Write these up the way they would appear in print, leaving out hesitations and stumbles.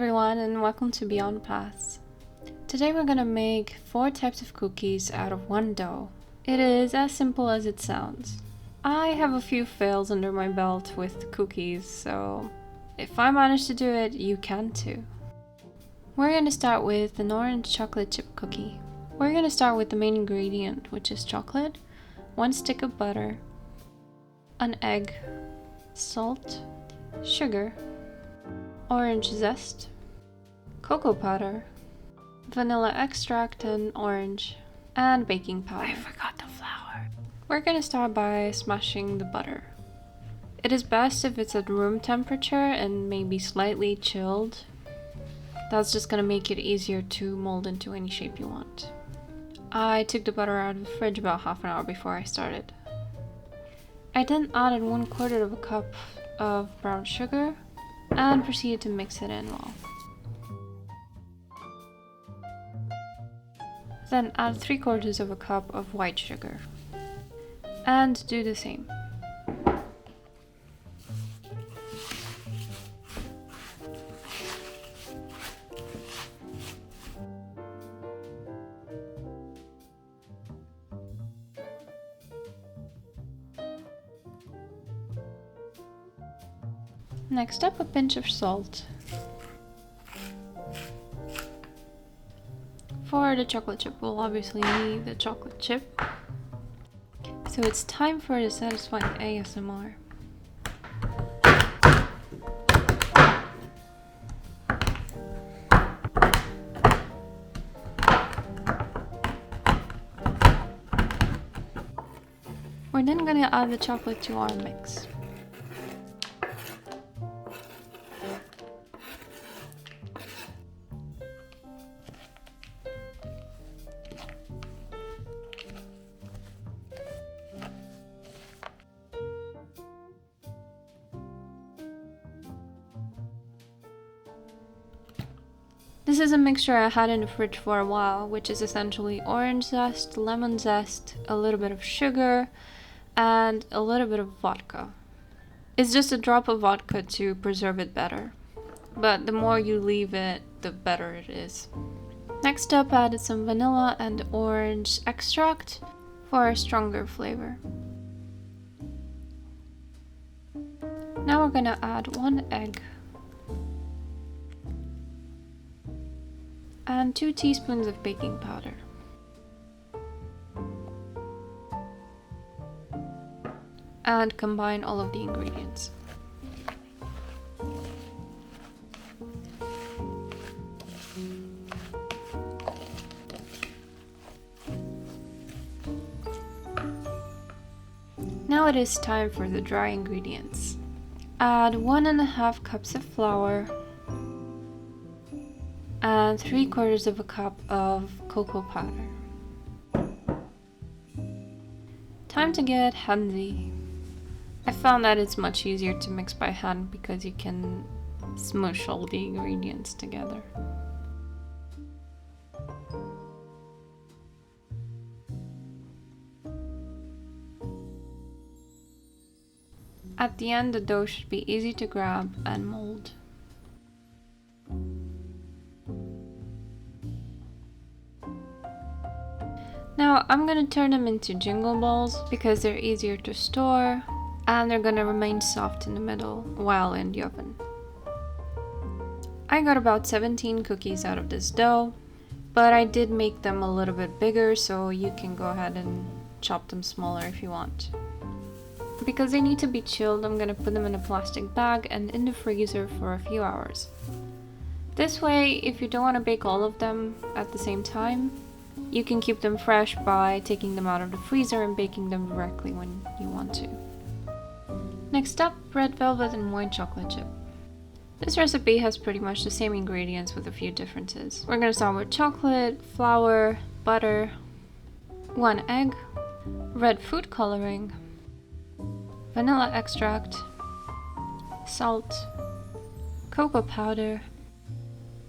everyone, and welcome to Beyond Paths. Today we're gonna make 4 types of cookies out of one dough. It is as simple as it sounds. I have a few fails under my belt with cookies, so if I manage to do it, you can too. We're gonna start with an orange chocolate chip cookie. We're gonna start with the main ingredient, which is chocolate, 1 stick of butter, an egg, salt, sugar, orange zest, cocoa powder, vanilla extract and orange, and baking powder. I forgot the flour. We're gonna start by smashing the butter. It is best if it's at room temperature and maybe slightly chilled. That's just gonna make it easier to mold into any shape you want. I took the butter out of the fridge about half an hour before I started. I then added 1/4 of a cup of brown sugar and proceeded to mix it in well. Then add 3/4 of a cup of white sugar and do the same. Next up, a pinch of salt. For the chocolate chip, we'll obviously need the chocolate chip. So it's time for the satisfying ASMR. We're then gonna add the chocolate to our mix. This is a mixture I had in the fridge for a while, which is essentially orange zest, lemon zest, a little bit of sugar, and a little bit of vodka. It's just a drop of vodka to preserve it better, but the more you leave it, the better it is. Next up, I added some vanilla and orange extract for a stronger flavor. Now we're gonna add 1 egg and 2 teaspoons of baking powder. And combine all of the ingredients. Now it is time for the dry ingredients. Add 1½ cups of flour and 3/4 of a cup of cocoa powder. Time to get handy. I found that it's much easier to mix by hand because you can smush all the ingredients together. At the end, the dough should be easy to grab and mold. Now I'm gonna turn them into jingle balls because they're easier to store and they're gonna remain soft in the middle while in the oven. I got about 17 cookies out of this dough, but I did make them a little bit bigger, so you can go ahead and chop them smaller if you want. Because they need to be chilled, I'm gonna put them in a plastic bag and in the freezer for a few hours. This way, if you don't want to bake all of them at the same time, you can keep them fresh by taking them out of the freezer and baking them directly when you want to. Next up, red velvet and white chocolate chip. This recipe has pretty much the same ingredients with a few differences. We're going to start with chocolate, flour, butter, 1 egg, red food coloring, vanilla extract, salt, cocoa powder,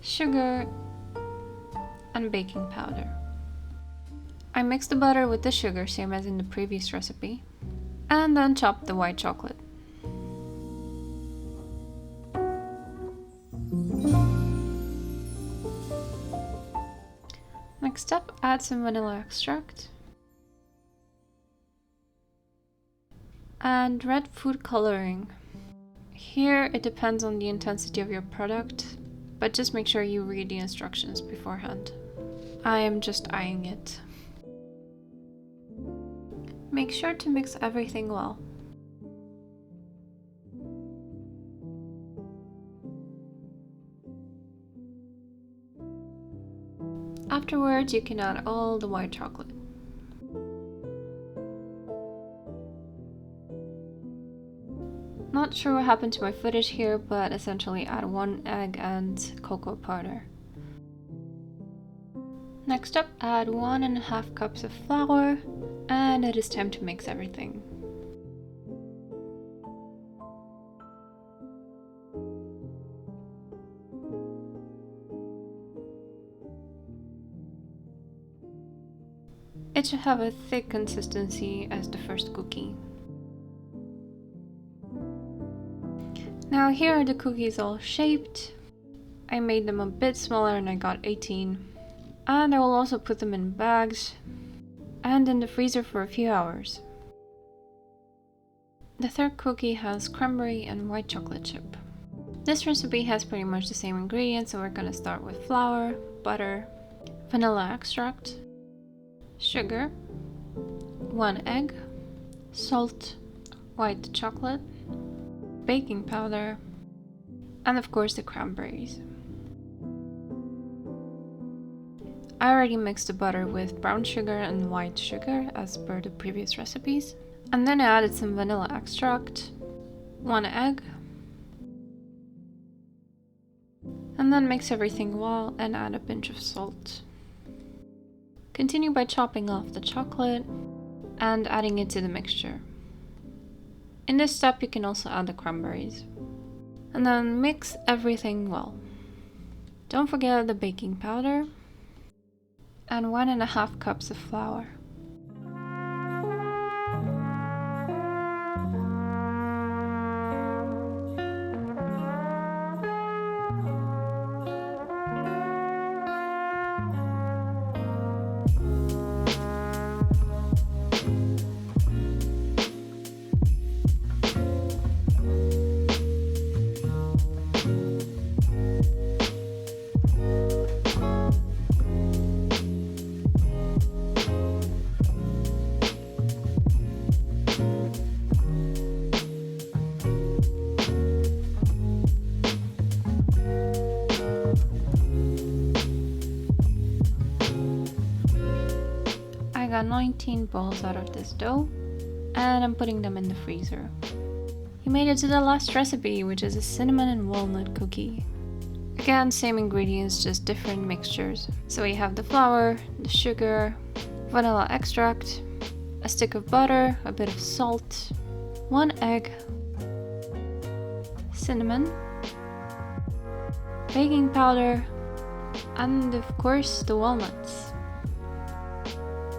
sugar, and baking powder. I mixed the butter with the sugar, same as in the previous recipe, and then chopped the white chocolate. Next up, add some vanilla extract and red food coloring. Here it depends on the intensity of your product, but just make sure you read the instructions beforehand. I am just eyeing it. Make sure to mix everything well. Afterwards, you can add all the white chocolate. Not sure what happened to my footage here, but essentially add 1 egg and cocoa powder. Next up, add 1.5 cups of flour, and it is time to mix everything. It should have a thick consistency as the first cookie. Now here are the cookies all shaped. I made them a bit smaller and I got 18. And I will also put them in bags and in the freezer for a few hours. The third cookie has cranberry and white chocolate chip. This recipe has pretty much the same ingredients, so we're gonna start with flour, butter, vanilla extract, sugar, 1 egg, salt, white chocolate, baking powder, and of course the cranberries. I already mixed the butter with brown sugar and white sugar as per the previous recipes. And then I added some vanilla extract, 1 egg, and then mix everything well and add a pinch of salt. Continue by chopping off the chocolate and adding it to the mixture. In this step you can also add the cranberries. And then mix everything well. Don't forget the baking powder and 1.5 cups of flour. I got 19 balls out of this dough, and I'm putting them in the freezer. You made it to the last recipe, which is a cinnamon and walnut cookie. Again, same ingredients, just different mixtures. So we have the flour, the sugar, vanilla extract, a stick of butter, a bit of salt, 1 egg, cinnamon, baking powder, and of course the walnuts.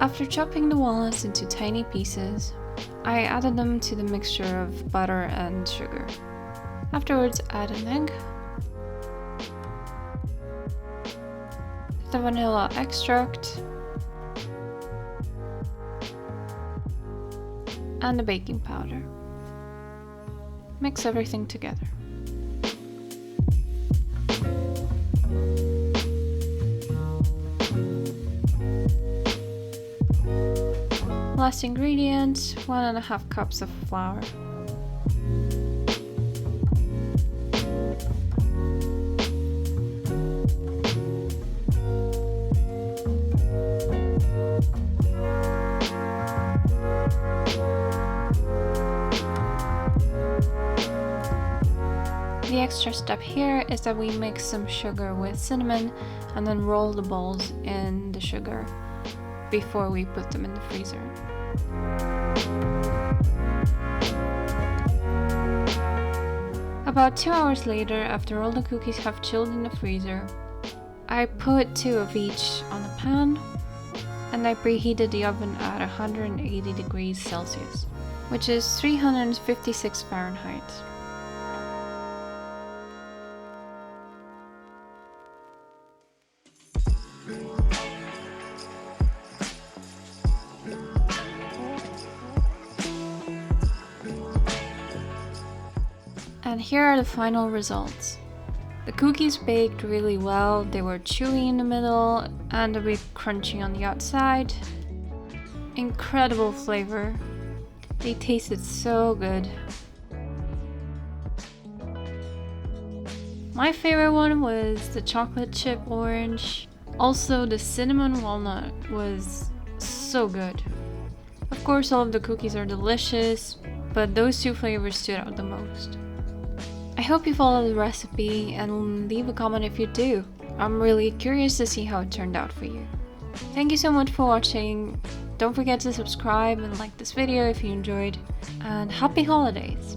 After chopping the walnuts into tiny pieces, I added them to the mixture of butter and sugar. Afterwards, add an egg, the vanilla extract, and the baking powder. Mix everything together. Last ingredient, 1.5 cups of flour. The extra step here is that we mix some sugar with cinnamon and then roll the balls in the sugar before we put them in the freezer. About 2 hours later, after all the cookies have chilled in the freezer, I put 2 of each on a pan and I preheated the oven at 180 degrees Celsius, which is 356 Fahrenheit. And here are the final results. The cookies baked really well, they were chewy in the middle and a bit crunchy on the outside. Incredible flavor. They tasted so good. My favorite one was the chocolate chip orange. Also, the cinnamon walnut was so good. Of course, all of the cookies are delicious, but those two flavors stood out the most. I hope you follow the recipe and leave a comment if you do. I'm really curious to see how it turned out for you. Thank you so much for watching. Don't forget to subscribe and like this video if you enjoyed. And happy holidays!